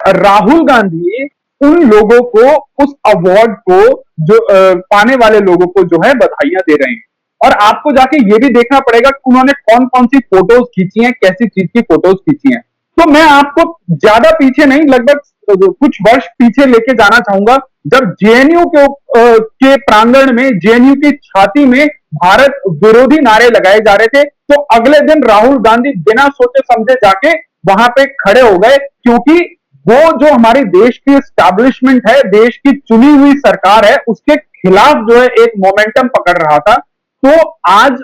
राहुल गांधी उन लोगों को, उस अवार्ड को, जो पाने वाले लोगों को जो है बधाइयां दे रहे हैं। और आपको जाके ये भी देखना पड़ेगा कि उन्होंने कौन कौन सी फोटोज खींची हैं, कैसी चीज की फोटोज खींची हैं। तो मैं आपको ज्यादा पीछे नहीं, लगभग कुछ वर्ष पीछे लेके जाना चाहूंगा, जब जेएनयू के प्रांगण में, जेएनयू की छाती में भारत विरोधी नारे लगाए जा रहे थे, तो अगले दिन राहुल गांधी बिना सोचे समझे जाके वहां पे खड़े हो गए, क्योंकि वो जो हमारे देश की एस्टैब्लिशमेंट है, देश की चुनी हुई सरकार है, उसके खिलाफ जो है एक मोमेंटम पकड़ रहा था। तो आज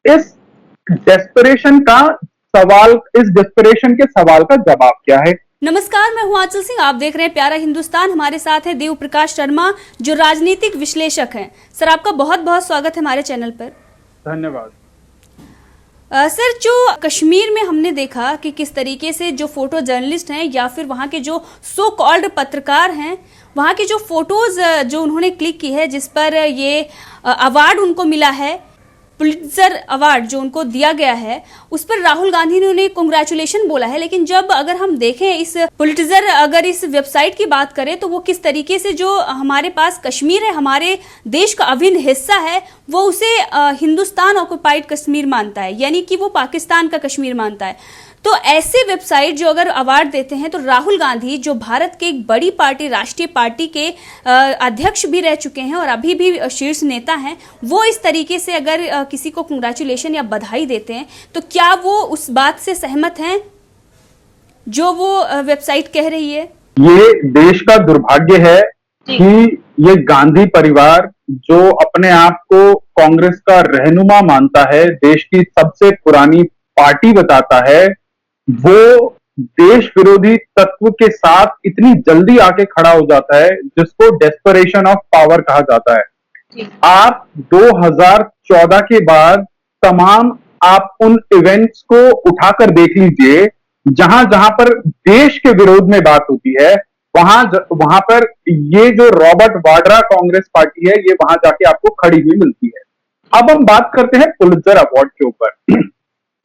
इस डेस्परेशन का इस डेस्परेशन के सवाल का जवाब क्या है? नमस्कार, मैं हूं आंचल सिंह। आप देख रहे हैं प्यारा हिंदुस्तान। हमारे साथ है देव प्रकाश शर्मा, जो राजनीतिक विश्लेषक हैं। सर, आपका बहुत बहुत स्वागत है हमारे चैनल पर। धन्यवाद। सर, जो कश्मीर में हमने देखा कि किस तरीके से जो फोटो जर्नलिस्ट हैं या फिर वहाँ के जो सो कॉल्ड पत्रकार हैं, वहाँ की जो फोटोज जो उन्होंने क्लिक की है, जिस पर ये अवार्ड उनको मिला है, पुलित्जर अवार्ड जो उनको दिया गया है, उस पर राहुल गांधी ने उन्हें कांग्रेचुलेशन बोला है। लेकिन जब अगर हम देखें इस पुलित्जर, अगर इस वेबसाइट की बात करें, तो वो किस तरीके से जो हमारे पास कश्मीर है, हमारे देश का अभिन्न हिस्सा है, वो उसे हिंदुस्तान ऑक्युपाइड कश्मीर मानता है, यानी कि वो पाकिस्तान का कश्मीर मानता है। तो ऐसे वेबसाइट जो अगर अवार्ड देते हैं, तो राहुल गांधी जो भारत के एक बड़ी पार्टी, राष्ट्रीय पार्टी के अध्यक्ष भी रह चुके हैं और अभी भी शीर्ष नेता हैं, वो इस तरीके से अगर किसी को कांग्रेचुलेशन या बधाई देते हैं, तो क्या वो उस बात से सहमत हैं जो वो वेबसाइट कह रही है? ये देश का दुर्भाग्य है कि ये गांधी परिवार, जो अपने आप को कांग्रेस का रहनुमा मानता है, देश की सबसे पुरानी पार्टी बताता है, वो देश विरोधी तत्व के साथ इतनी जल्दी आके खड़ा हो जाता है, जिसको डेस्परेशन ऑफ पावर कहा जाता है। आप 2014 के बाद तमाम आप उन इवेंट्स को उठाकर देख लीजिए, जहां जहां पर देश के विरोध में बात होती है, वहां पर ये जो रॉबर्ट वाड्रा कांग्रेस पार्टी है, ये वहां जाके आपको खड़ी हुई मिलती है। अब हम बात करते हैं पुलित्जर अवार्ड के ऊपर।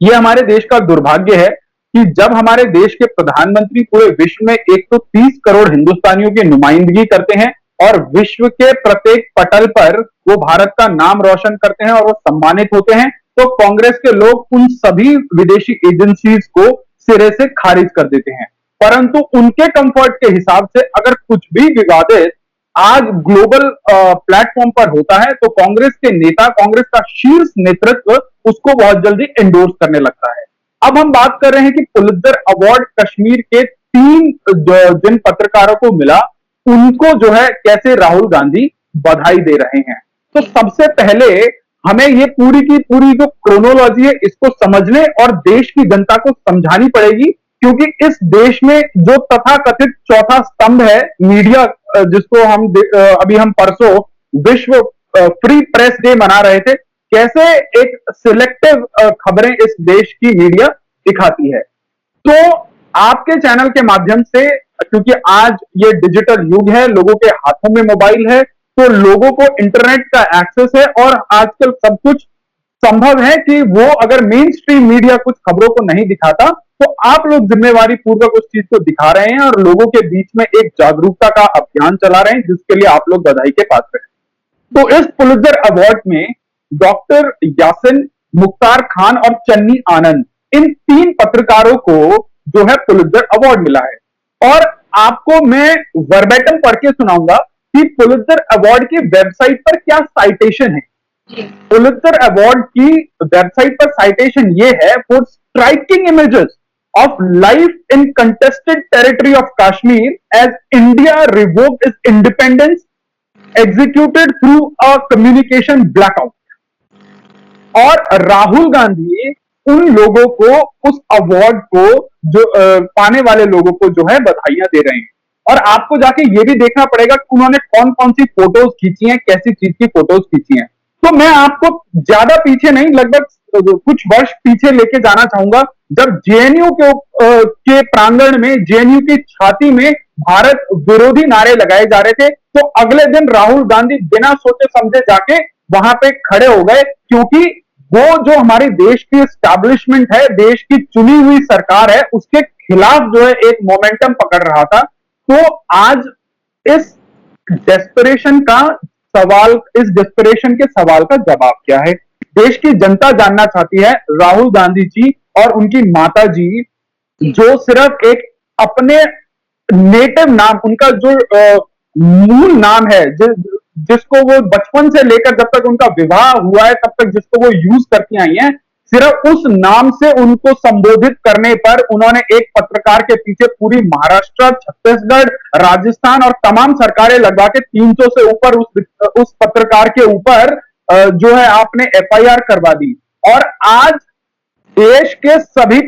ये हमारे देश का दुर्भाग्य है कि जब हमारे देश के प्रधानमंत्री पूरे विश्व में 130 करोड़ हिंदुस्तानियों की नुमाइंदगी करते हैं और विश्व के प्रत्येक पटल पर वो भारत का नाम रोशन करते हैं और वो सम्मानित होते हैं, तो कांग्रेस के लोग उन सभी विदेशी एजेंसीज को सिरे से खारिज कर देते हैं। परंतु उनके कंफर्ट के हिसाब से अगर कुछ भी विवादित आज ग्लोबल प्लेटफॉर्म पर होता है, तो कांग्रेस के नेता, कांग्रेस का शीर्ष नेतृत्व उसको बहुत जल्दी एंडोर्स करने लगता है। अब हम बात कर रहे हैं कि पुलित्जर अवार्ड कश्मीर के 3 जिन पत्रकारों को मिला, उनको जो है कैसे राहुल गांधी बधाई दे रहे हैं। तो सबसे पहले हमें ये पूरी की पूरी जो क्रोनोलॉजी है, इसको समझने और देश की जनता को समझानी पड़ेगी, क्योंकि इस देश में जो तथाकथित चौथा स्तंभ है मीडिया, जिसको अभी हम परसों विश्व फ्री प्रेस डे मना रहे थे, कैसे एक सिलेक्टिव खबरें इस देश की मीडिया दिखाती है। तो आपके चैनल के माध्यम से, क्योंकि आज ये डिजिटल युग है, लोगों के हाथों में मोबाइल है, तो लोगों को इंटरनेट का एक्सेस है और आजकल सब कुछ संभव है कि वो अगर मेन स्ट्रीम मीडिया कुछ खबरों को नहीं दिखाता, तो आप लोग जिम्मेवारी पूर्वक उस चीज को दिखा रहे हैं और लोगों के बीच में एक जागरूकता का अभियान चला रहे हैं, जिसके लिए आप लोग बधाई के पात्र हैं। तो इस पुलित्जर अवार्ड में डॉक्टर यासिन, मुख्तार खान और चन्नी आनंद, इन 3 पत्रकारों को जो है पुलित्जर अवार्ड मिला है। और आपको मैं वर्बेटम पढ़ के सुनाऊंगा कि पुलित्जर अवार्ड की वेबसाइट पर क्या साइटेशन है। पुलित्जर अवार्ड की वेबसाइट पर साइटेशन ये है: for striking images of life in contested territory of Kashmir as India revoked its independence executed through a communication blackout। और राहुल गांधी उन लोगों को, उस अवार्ड को, जो पाने वाले लोगों को जो है बधाइयां दे रहे हैं। और आपको जाके ये भी देखना पड़ेगा कि उन्होंने कौन कौन सी फोटोज खींची हैं, कैसी चीज की फोटोज खींची हैं। तो मैं आपको ज्यादा पीछे नहीं, लगभग कुछ वर्ष पीछे लेके जाना चाहूंगा, जब जेएनयू के प्रांगण में, जेएनयू की छाती में भारत विरोधी नारे लगाए जा रहे थे, तो अगले दिन राहुल गांधी बिना सोचे समझे जाके वहां पे खड़े हो गए, क्योंकि वो जो हमारे देश की एस्टैब्लिशमेंट है, देश की चुनी हुई सरकार है, उसके खिलाफ जो है एक मोमेंटम पकड़ रहा था। तो आज इस डेस्परेशन का इस डेस्परेशन के सवाल का जवाब क्या है? देश की जनता जानना चाहती है राहुल गांधी जी और उनकी माता जी, जो सिर्फ एक अपने नेटिव नाम, उनका जो मूल नाम है, जिसको वो बचपन से लेकर जब तक उनका विवाह हुआ है तब तक जिसको वो यूज करती आई हैं, सिर्फ उस नाम से उनको संबोधित करने पर उन्होंने एक पत्रकार के पीछे पूरी महाराष्ट्र, छत्तीसगढ़, राजस्थान और तमाम सरकारें लगवा के 300 से ऊपर उस पत्रकार के ऊपर जो है आपने एफआईआर करवा दी। और आज देश के सभी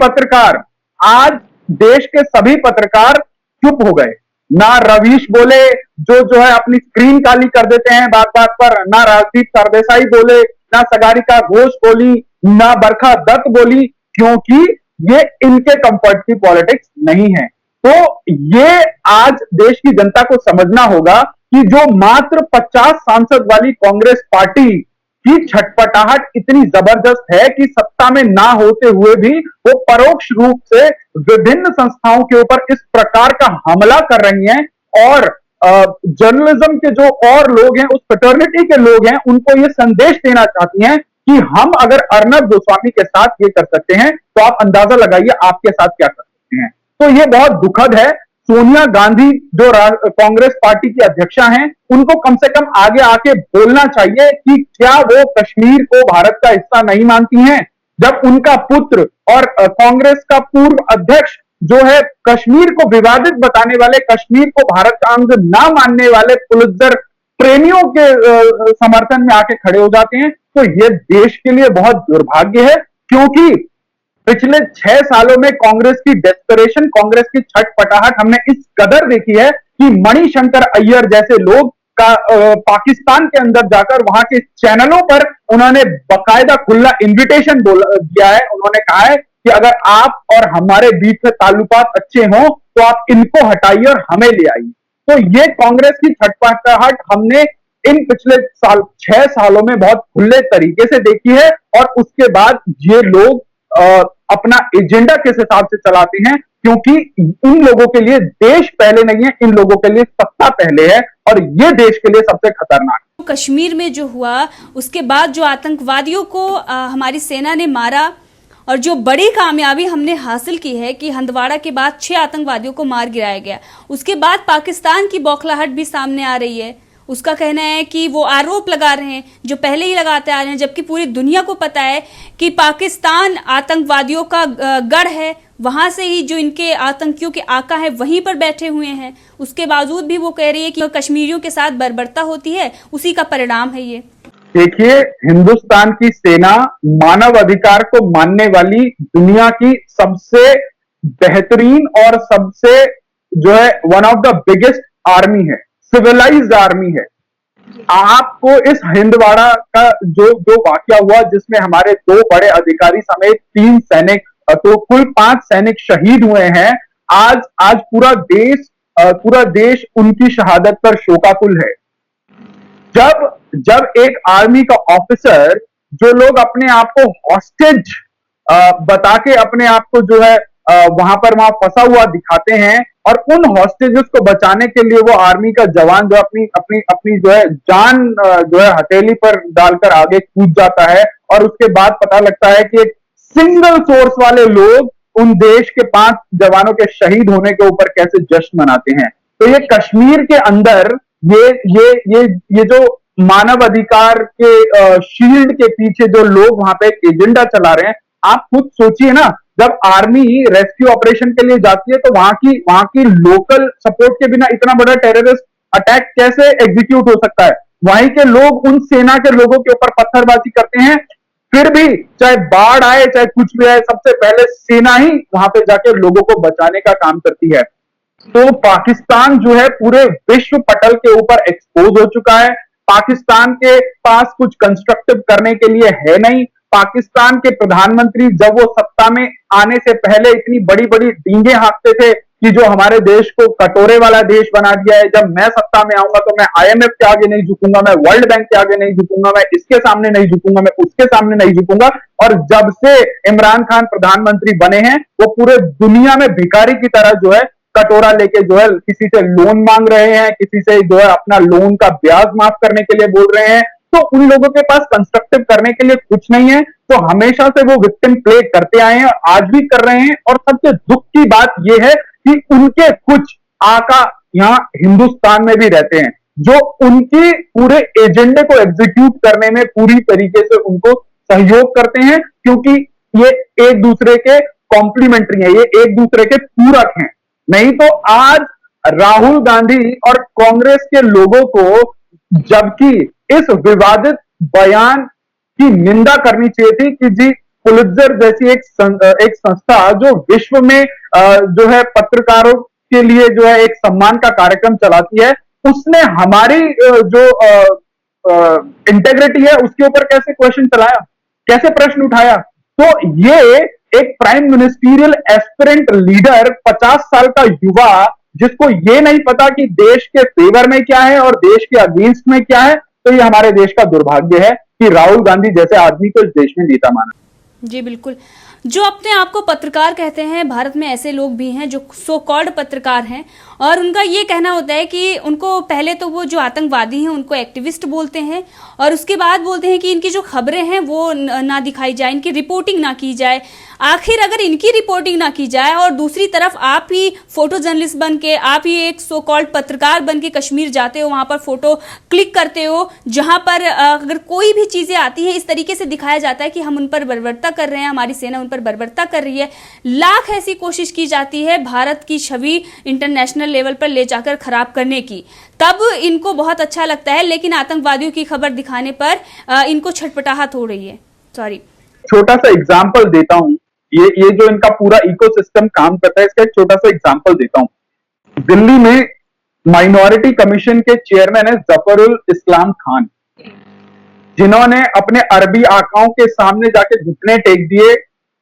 पत्रकार चुप हो गए। ना रवीश बोले, जो है अपनी स्क्रीन काली कर देते हैं बात बात पर, ना राजदीप सरदेसाई बोले, ना सगारिका घोष बोली, ना बरखा दत्त बोली, क्योंकि ये इनके कंफर्ट की पॉलिटिक्स नहीं है। तो ये आज देश की जनता को समझना होगा कि जो मात्र 50 सांसद वाली कांग्रेस पार्टी की छटपटाहट इतनी जबरदस्त है कि सत्ता में ना होते हुए भी वो परोक्ष रूप से विभिन्न संस्थाओं के ऊपर इस प्रकार का हमला कर रही हैं, और जर्नलिज्म के जो और लोग हैं, उस फ्रेटर्निटी के लोग हैं, उनको ये संदेश देना चाहती हैं कि हम अगर अर्नब गोस्वामी के साथ ये कर सकते हैं तो आप अंदाजा लगाइए आपके साथ क्या कर सकते हैं। तो ये बहुत दुखद है। सोनिया गांधी जो कांग्रेस पार्टी की अध्यक्षा हैं, उनको कम से कम आगे आके बोलना चाहिए कि क्या वो कश्मीर को भारत का हिस्सा नहीं मानती हैं, जब उनका पुत्र और कांग्रेस का पूर्व अध्यक्ष जो है कश्मीर को विवादित बताने वाले, कश्मीर को भारत का अंग ना मानने वाले पुलित्जर प्रेमियों के समर्थन में आके खड़े हो जाते हैं। तो ये देश के लिए बहुत दुर्भाग्य है, क्योंकि पिछले 6 सालों में कांग्रेस की डेस्परेशन, कांग्रेस की छटपटाहट हमने इस कदर देखी है कि मणिशंकर अय्यर जैसे लोग का पाकिस्तान के अंदर जाकर वहां के चैनलों पर उन्होंने बकायदा खुला इन्विटेशन दिया है। उन्होंने कहा है कि अगर आप और हमारे बीच में ताल्लुकात अच्छे हों तो आप इनको हटाइए और हमें ले आइए। तो ये कांग्रेस की छटपटाहट हमने इन पिछले 6 सालों में बहुत खुले तरीके से देखी है, और उसके बाद ये लोग अपना एजेंडा किस हिसाब से चलाते हैं, क्योंकि इन लोगों के लिए देश पहले नहीं है, इन लोगों के लिए सत्ता पहले है, और ये देश के लिए सबसे खतरनाक है। कश्मीर में जो हुआ उसके बाद जो आतंकवादियों को हमारी सेना ने मारा, और जो बड़ी कामयाबी हमने हासिल की है कि हंदवाड़ा के बाद 6 आतंकवादियों को मार गिराया गया, उसके बाद पाकिस्तान की बौखलाहट भी सामने आ रही है। उसका कहना है कि वो आरोप लगा रहे हैं जो पहले ही लगाते आ रहे हैं, जबकि पूरी दुनिया को पता है कि पाकिस्तान आतंकवादियों का गढ़ है, वहां से ही जो इनके आतंकियों के आका है वहीं पर बैठे हुए हैं। उसके बावजूद भी वो कह रही है कि कश्मीरियों के साथ बर्बरता होती है, उसी का परिणाम है ये। देखिए, हिंदुस्तान की सेना मानव अधिकार को मानने वाली दुनिया की सबसे बेहतरीन और सबसे जो है one of the biggest army है, सिविलाइज्ड आर्मी है। आपको इस हिंदवाड़ा का जो वाकया हुआ, जिसमें हमारे 2 बड़े अधिकारी समेत 3 सैनिक, तो कुल 5 सैनिक शहीद हुए हैं। आज पूरा देश उनकी शहादत पर शोकाकुल है। जब एक आर्मी का ऑफिसर, जो लोग अपने आप को हॉस्टेज बता के अपने आप को जो है वहां फंसा हुआ दिखाते हैं, और उन हॉस्टेजेस को बचाने के लिए वो आर्मी का जवान जो अपनी जो है जान जो है हथेली पर डालकर आगे कूद जाता है, और उसके बाद पता लगता है कि एक सिंगल सोर्स वाले लोग उन देश के 5 जवानों के शहीद होने के ऊपर कैसे जश्न मनाते हैं। तो ये कश्मीर के अंदर ये जो मानव अधिकार के शील्ड के पीछे जो लोग वहां पे एक एजेंडा चला रहे हैं, आप खुद सोचिए ना, जब आर्मी रेस्क्यू ऑपरेशन के लिए जाती है तो वहां की लोकल सपोर्ट के बिना इतना बड़ा टेररिस्ट अटैक कैसे एग्जीक्यूट हो सकता है। वहीं के लोग उन सेना के लोगों के ऊपर पत्थरबाजी करते हैं, फिर भी चाहे बाढ़ आए चाहे कुछ भी आए, सबसे पहले सेना ही वहां पे जाके लोगों को बचाने का काम करती है। तो पाकिस्तान जो है पूरे विश्व पटल के ऊपर एक्सपोज हो चुका है। पाकिस्तान के पास कुछ कंस्ट्रक्टिव करने के लिए है नहीं। पाकिस्तान के प्रधानमंत्री जब वो सत्ता में आने से पहले इतनी बड़ी बड़ी डींगे हाँकते थे कि जो हमारे देश को कटोरे वाला देश बना दिया है, जब मैं सत्ता में आऊंगा तो मैं IMF के आगे नहीं झुकूंगा, मैं वर्ल्ड बैंक के आगे नहीं झुकूंगा, मैं इसके सामने नहीं झुकूंगा, मैं उसके सामने नहीं झुकूंगा। और जब से इमरान खान प्रधानमंत्री बने हैं, वो पूरे दुनिया में भिखारी की तरह जो है कटोरा लेके जो है किसी से लोन मांग रहे हैं, किसी से जो है अपना लोन का ब्याज माफ करने के लिए बोल रहे हैं, तो उन लोगों के पास कंस्ट्रक्टिव करने के लिए कुछ नहीं है। तो हमेशा से वो विक्टिम प्ले करते आए हैं, आज भी कर रहे हैं। और सबसे दुख की बात यह है कि उनके कुछ आका यहाँ हिंदुस्तान में भी रहते हैं, जो उनके पूरे एजेंडे को एग्जीक्यूट करने में पूरी तरीके से उनको सहयोग करते हैं, क्योंकि ये एक दूसरे के कॉम्प्लीमेंट्री है, ये एक दूसरे के पूरक हैं। नहीं तो आज राहुल गांधी और कांग्रेस के लोगों को जबकि इस विवादित बयान की निंदा करनी चाहिए थी कि जी पुलित्जर जैसी एक संस्था जो विश्व में जो है पत्रकारों के लिए जो है एक सम्मान का कार्यक्रम चलाती है, उसने हमारी जो इंटेग्रिटी है उसके ऊपर कैसे क्वेश्चन चलाया, कैसे प्रश्न उठाया। तो ये एक प्राइम मिनिस्टीरियल एस्पिरेंट लीडर, 50 साल का युवा, जिसको ये नहीं पता कि देश के फेवर में क्या है और देश के अगेंस्ट में क्या है, तो ये हमारे देश का दुर्भाग्य है कि राहुल गांधी जैसे आदमी को इस देश में नेता माना। जी बिल्कुल, जो अपने आप को पत्रकार कहते हैं, भारत में ऐसे लोग भी हैं जो सो कॉल्ड पत्रकार हैं, और उनका ये कहना होता है कि उनको पहले तो वो जो आतंकवादी हैं उनको एक्टिविस्ट बोलते हैं, और उसके बाद बोलते हैं कि इनकी जो खबरें हैं वो ना दिखाई जाए, इनकी रिपोर्टिंग ना की जाए। आखिर अगर इनकी रिपोर्टिंग ना की जाए और दूसरी तरफ आप ही फोटो जर्नलिस्ट बन के, आप ही एक सो कॉल्ड पत्रकार बन के कश्मीर जाते हो, वहां पर फोटो क्लिक करते हो, जहां पर अगर कोई भी चीजें आती हैं इस तरीके से दिखाया जाता है कि हम उन पर बर्बरता कर रहे हैं, हमारी सेना उन पर बर्बरता कर रही है, लाख ऐसी कोशिश की जाती है भारत की छवि इंटरनेशनल लेवल पर ले जाकर खराब करने की, तब इनको बहुत अच्छा लगता है। लेकिन आतंकवादियों की खबर दिखाने पर इनको छटपटाहट हो रही है। सॉरी, छोटा सा एग्जाम्पल देता हूं, ये जो इनका पूरा इकोसिस्टम काम करता है, इसका एक छोटा सा एग्जांपल देता हूं। दिल्ली में माइनॉरिटी कमीशन के चेयरमैन है जफरुल इस्लाम खान, जिन्होंने अपने अरबी आकाओं के सामने जाके घुटने टेक दिए,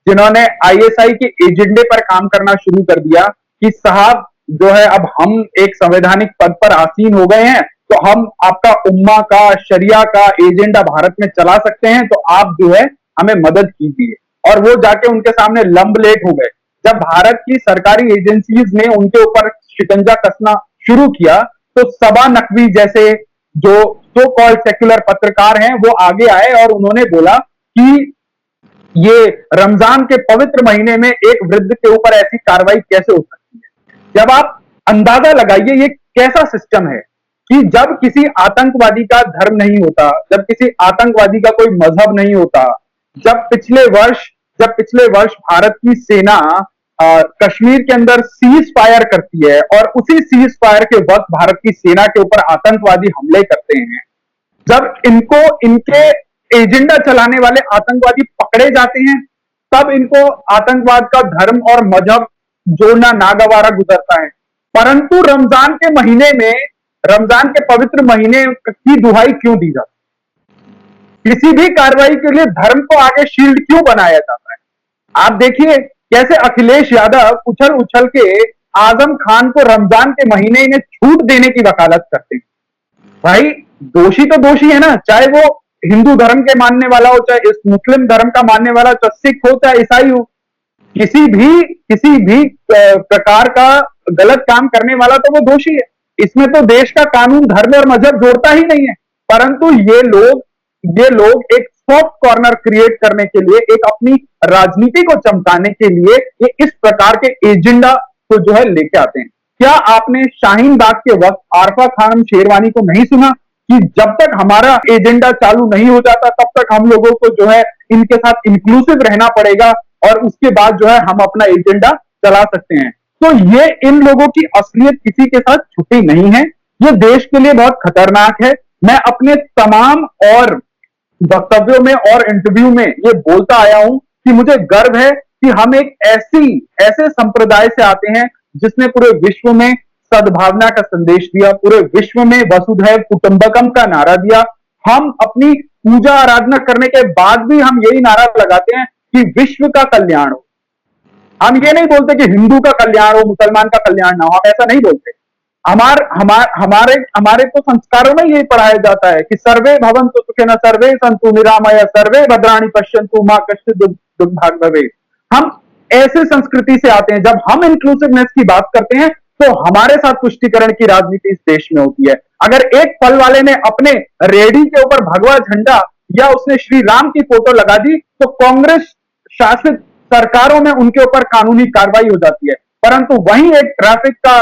जिन्होंने आईएसआई के एजेंडे पर काम करना शुरू कर दिया कि साहब जो है अब हम एक संवैधानिक पद पर आसीन हो गए हैं, तो हम आपका उम्मा का, शरिया का एजेंडा भारत में चला सकते हैं, तो आप जो है हमें मदद कीजिए। और वो जाके उनके सामने लंबलेट हो गए। जब भारत की सरकारी एजेंसीज ने उनके ऊपर शिकंजा कसना शुरू किया, तो सबा नकवी जैसे जो सो कॉल्ड सेक्युलर पत्रकार हैं वो आगे आए और उन्होंने बोला कि ये रमजान के पवित्र महीने में एक वृद्ध के ऊपर ऐसी कार्रवाई कैसे हो सकती है। जब आप अंदाजा लगाइए ये कैसा सिस्टम है कि जब किसी आतंकवादी का धर्म नहीं होता, जब किसी आतंकवादी का कोई मजहब नहीं होता, जब पिछले वर्ष भारत की सेना कश्मीर के अंदर सीज फायर करती है और उसी सीज फायर के वक्त भारत की सेना के ऊपर आतंकवादी हमले करते हैं, जब इनको इनके एजेंडा चलाने वाले आतंकवादी पकड़े जाते हैं, तब इनको आतंकवाद का धर्म और मजहब जोड़ना नागवारा गुजरता है। परंतु रमजान के महीने में, रमजान के पवित्र महीने की दुहाई क्यों दी जाती है? किसी भी कार्रवाई के लिए धर्म को आगे शील्ड क्यों बनाया जाता है? आप देखिए कैसे अखिलेश यादव उछल उछल के आजम खान को रमजान के महीने इन्हें छूट देने की वकालत करते हैं। भाई दोषी तो दोषी है ना, चाहे वो हिंदू धर्म के मानने वाला हो, चाहे इस मुस्लिम धर्म का मानने वाला, चाहे सिख हो, चाहे ईसाई हो, किसी भी प्रकार का गलत काम करने वाला तो वो दोषी है। इसमें तो देश का कानून धर्म और मजहब जोड़ता ही नहीं है। परंतु ये लोग एक सॉफ्ट कॉर्नर क्रिएट करने के लिए, एक अपनी राजनीति को चमकाने के लिए ये इस प्रकार के एजेंडा को जो है लेके आते हैं। क्या आपने शाहीन बाग के वक्त आरफा खानम शेरवानी को नहीं सुना कि जब तक हमारा एजेंडा चालू नहीं हो जाता तब तक हम लोगों को जो है इनके साथ इंक्लूसिव रहना पड़ेगा और उसके बाद जो है हम अपना एजेंडा चला सकते हैं। तो ये इन लोगों की असलियत किसी के साथ छुपी नहीं है, ये देश के लिए बहुत खतरनाक है। मैं अपने तमाम और वक्तव्यों में और इंटरव्यू में ये बोलता आया हूं कि मुझे गर्व है कि हम एक ऐसे संप्रदाय से आते हैं जिसने पूरे विश्व में सद्भावना का संदेश दिया, पूरे विश्व में वसुधैव कुटुंबकम का नारा दिया। हम अपनी पूजा आराधना करने के बाद भी हम यही नारा लगाते हैं कि विश्व का कल्याण हो। हम ये नहीं बोलते कि हिंदू का कल्याण हो, मुसलमान का कल्याण ना हो, हम ऐसा नहीं बोलते। हमारे तो संस्कारों में यही पढ़ाया जाता है कि सर्वे भवन्तु सुखिनः, सर्वे सन्तु निरामया, सर्वे भद्राणि पश्यन्तु मा कश्चित् दुर्भाग् भवेत्। हम ऐसे संस्कृति से आते हैं, जब हम इंक्लूसिवनेस की बात करते हैं तो हमारे साथ तुष्टीकरण की राजनीति इस देश में होती है। अगर एक फल वाले ने अपने रेडी के ऊपर भगवा झंडा या उसने श्री राम की फोटो लगा दी तो कांग्रेस शासित सरकारों में उनके ऊपर कानूनी कार्रवाई हो जाती है। परंतु वहीं एक ट्रैफिक का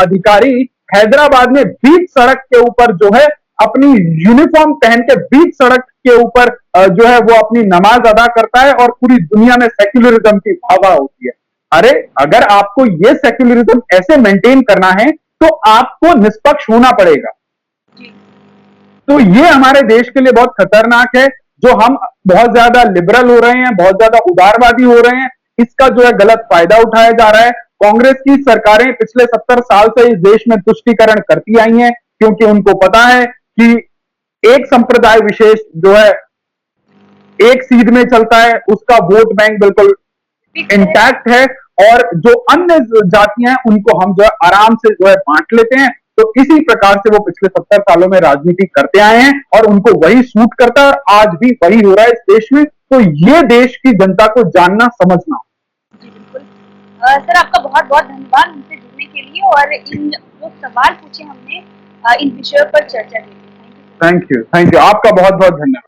अधिकारी हैदराबाद में बीच सड़क के ऊपर जो है अपनी यूनिफॉर्म पहन के बीच सड़क के ऊपर जो है वो अपनी नमाज अदा करता है और पूरी दुनिया में सेक्युलरिज्म की हवा होती है। अरे अगर आपको ये सेक्युलरिज्म ऐसे मेंटेन करना है तो आपको निष्पक्ष होना पड़ेगा। तो ये हमारे देश के लिए बहुत खतरनाक है। जो हम बहुत ज्यादा लिबरल हो रहे हैं, बहुत ज्यादा उदारवादी हो रहे हैं, इसका जो है गलत फायदा उठाया जा रहा है। कांग्रेस की सरकारें पिछले 70 साल से इस देश में तुष्टीकरण करती आई हैं क्योंकि उनको पता है कि एक संप्रदाय विशेष जो है एक सीध में चलता है, उसका वोट बैंक बिल्कुल इंटैक्ट है और जो अन्य जातियां हैं उनको हम जो है आराम से जो है बांट लेते हैं। तो इसी प्रकार से वो पिछले 70 सालों में राजनीति करते आए हैं और उनको वही सूट करता है और आज भी वही हो रहा है इस देश में। तो ये देश की जनता को जानना समझना। जी बिल्कुल। सर आपका बहुत बहुत धन्यवाद हमसे जुड़ने के लिए और इन जो सवाल पूछे हमने इन विषयों पर चर्चा की। थैंक यू आपका बहुत बहुत धन्यवाद।